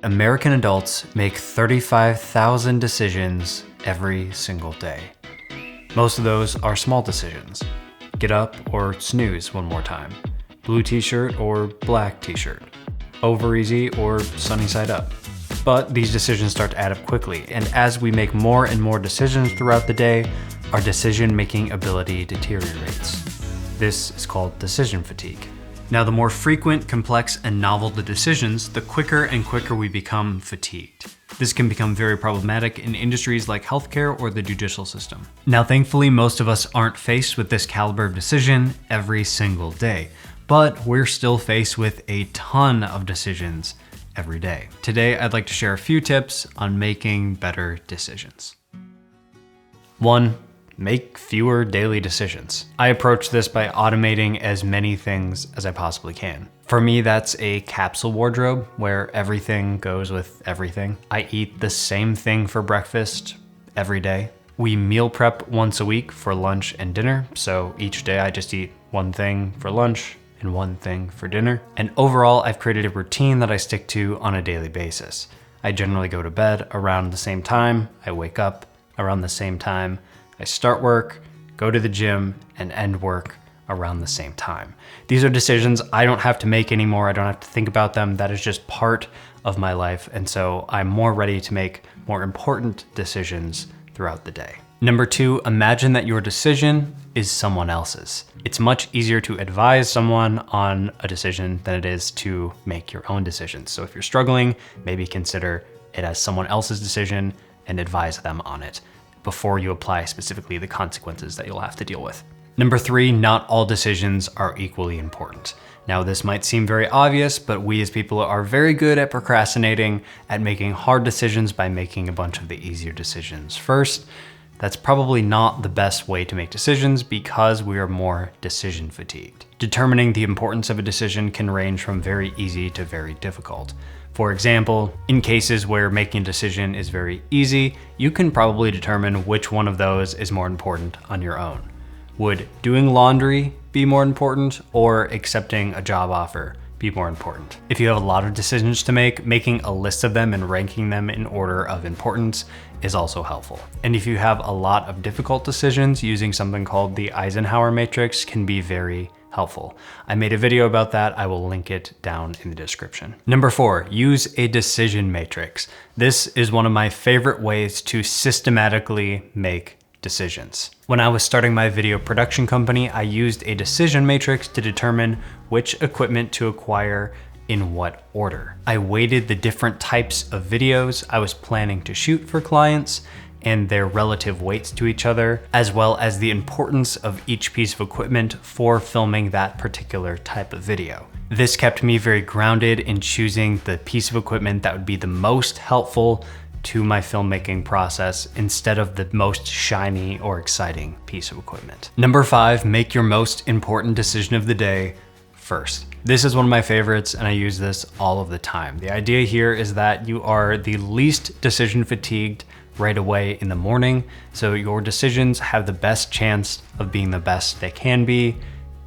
American adults make 35,000 decisions every single day. Most of those are small decisions. Get up or snooze one more time. Blue t-shirt or black t-shirt. Over easy or sunny side up. But these decisions start to add up quickly, and as we make more and more decisions throughout the day, our decision-making ability deteriorates. This is called decision fatigue. Now, the more frequent, complex, and novel the decisions, the quicker and quicker we become fatigued. This can become very problematic in industries like healthcare or the judicial system. Now, thankfully, most of us aren't faced with this caliber of decision every single day, but we're still faced with a ton of decisions every day. Today, I'd like to share a few tips on making better decisions. 1. Make fewer daily decisions. I approach this by automating as many things as I possibly can. For me, that's a capsule wardrobe where everything goes with everything. I eat the same thing for breakfast every day. We meal prep once a week for lunch and dinner, so each day I just eat one thing for lunch and one thing for dinner. And overall, I've created a routine that I stick to on a daily basis. I generally go to bed around the same time, I wake up around the same time, I start work, go to the gym, and end work around the same time. These are decisions I don't have to make anymore. I don't have to think about them. That is just part of my life. And so I'm more ready to make more important decisions throughout the day. Number 2, imagine that your decision is someone else's. It's much easier to advise someone on a decision than it is to make your own decisions. So if you're struggling, maybe consider it as someone else's decision and advise them on it before you apply specifically the consequences that you'll have to deal with. Number 3, not all decisions are equally important. Now, this might seem very obvious, but we as people are very good at procrastinating, at making hard decisions by making a bunch of the easier decisions first. That's probably not the best way to make decisions because we are more decision fatigued. Determining the importance of a decision can range from very easy to very difficult. For example, in cases where making a decision is very easy, you can probably determine which one of those is more important on your own. Would doing laundry be more important or accepting a job offer be more important? If you have a lot of decisions to make, making a list of them and ranking them in order of importance is also helpful. And if you have a lot of difficult decisions, using something called the Eisenhower matrix can be very helpful. I made a video about that. I will link it down in the description. Number 4, use a decision matrix. This is one of my favorite ways to systematically make decisions. When I was starting my video production company, I used a decision matrix to determine which equipment to acquire in what order. I weighted the different types of videos I was planning to shoot for clients and their relative weights to each other, as well as the importance of each piece of equipment for filming that particular type of video. This kept me very grounded in choosing the piece of equipment that would be the most helpful to my filmmaking process instead of the most shiny or exciting piece of equipment. Number 5, make your most important decision of the day first. This is one of my favorites and I use this all of the time. The idea here is that you are the least decision fatigued right away in the morning, so your decisions have the best chance of being the best they can be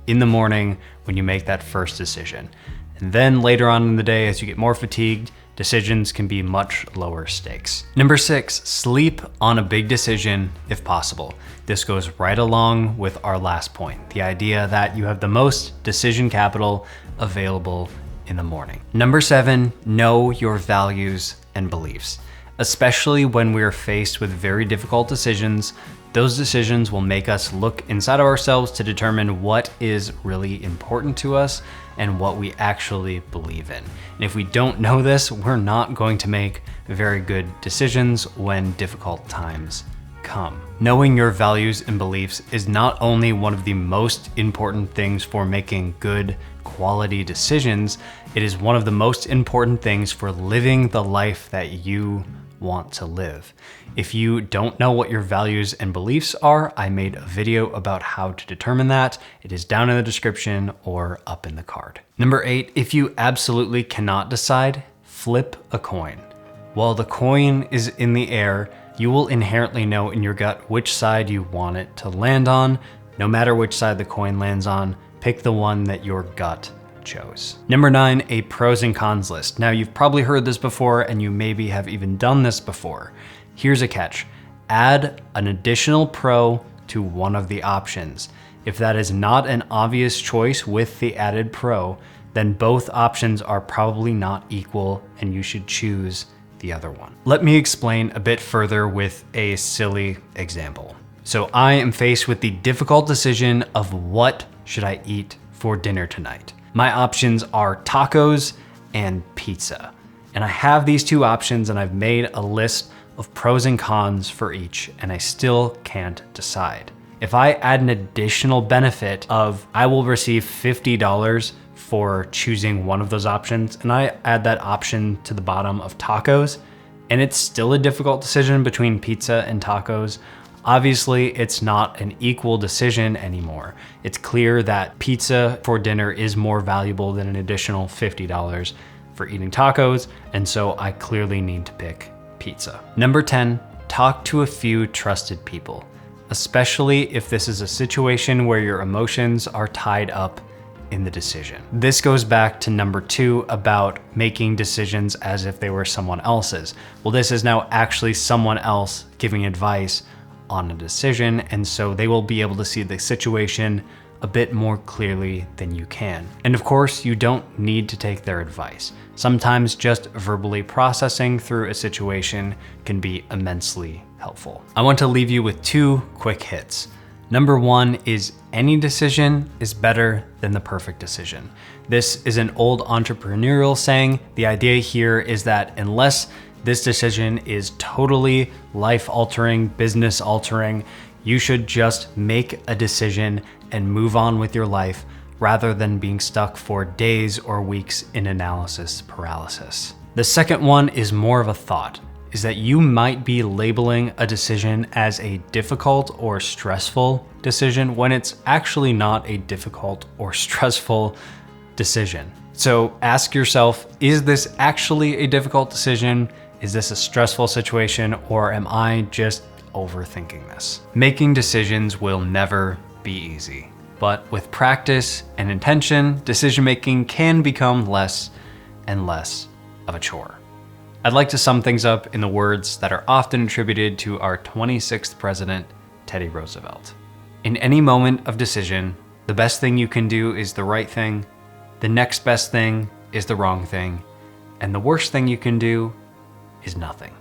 in the morning when you make that first decision. And then later on in the day, as you get more fatigued, decisions can be much lower stakes. Number 6, sleep on a big decision if possible. This goes right along with our last point, the idea that you have the most decision capital available in the morning. Number 7, know your values and beliefs. Especially when we're faced with very difficult decisions, those decisions will make us look inside of ourselves to determine what is really important to us and what we actually believe in. And if we don't know this, we're not going to make very good decisions when difficult times come. Knowing your values and beliefs is not only one of the most important things for making good quality decisions, it is one of the most important things for living the life that you want to live. If you don't know what your values and beliefs are, I made a video about how to determine that. It is down in the description or up in the card. Number 8, if you absolutely cannot decide, flip a coin. While the coin is in the air, you will inherently know in your gut which side you want it to land on. No matter which side the coin lands on, pick the one that your gut chose. Number 9, a pros and cons list. Now you've probably heard this before and you maybe have even done this before. Here's a catch. Add an additional pro to one of the options. If that is not an obvious choice with the added pro, then both options are probably not equal and you should choose the other one. Let me explain a bit further with a silly example. So I am faced with the difficult decision of what should I eat for dinner tonight. My options are tacos and pizza. And I have these two options and I've made a list of pros and cons for each, and I still can't decide. If I add an additional benefit of I will receive $50 for choosing one of those options, and I add that option to the bottom of tacos, and it's still a difficult decision between pizza and tacos, obviously it's not an equal decision anymore. It's clear that pizza for dinner is more valuable than an additional $50 for eating tacos, and so I clearly need to pick pizza. Number 10, talk to a few trusted people, especially if this is a situation where your emotions are tied up in the decision. This goes back to number 2 about making decisions as if they were someone else's. Well, this is now actually someone else giving advice on a decision, and so they will be able to see the situation a bit more clearly than you can. And of course, you don't need to take their advice. Sometimes just verbally processing through a situation can be immensely helpful. I want to leave you with 2 quick hits. Number 1 is any decision is better than the perfect decision. This is an old entrepreneurial saying. The idea here is that unless this decision is totally life-altering, business-altering, you should just make a decision and move on with your life rather than being stuck for days or weeks in analysis paralysis. The second one is more of a thought, is that you might be labeling a decision as a difficult or stressful decision when it's actually not a difficult or stressful decision. So ask yourself, is this actually a difficult decision? Is this a stressful situation, or am I just overthinking this? Making decisions will never be easy, but with practice and intention, decision-making can become less and less of a chore. I'd like to sum things up in the words that are often attributed to our 26th president, Teddy Roosevelt. In any moment of decision, the best thing you can do is the right thing, the next best thing is the wrong thing, and the worst thing you can do is nothing.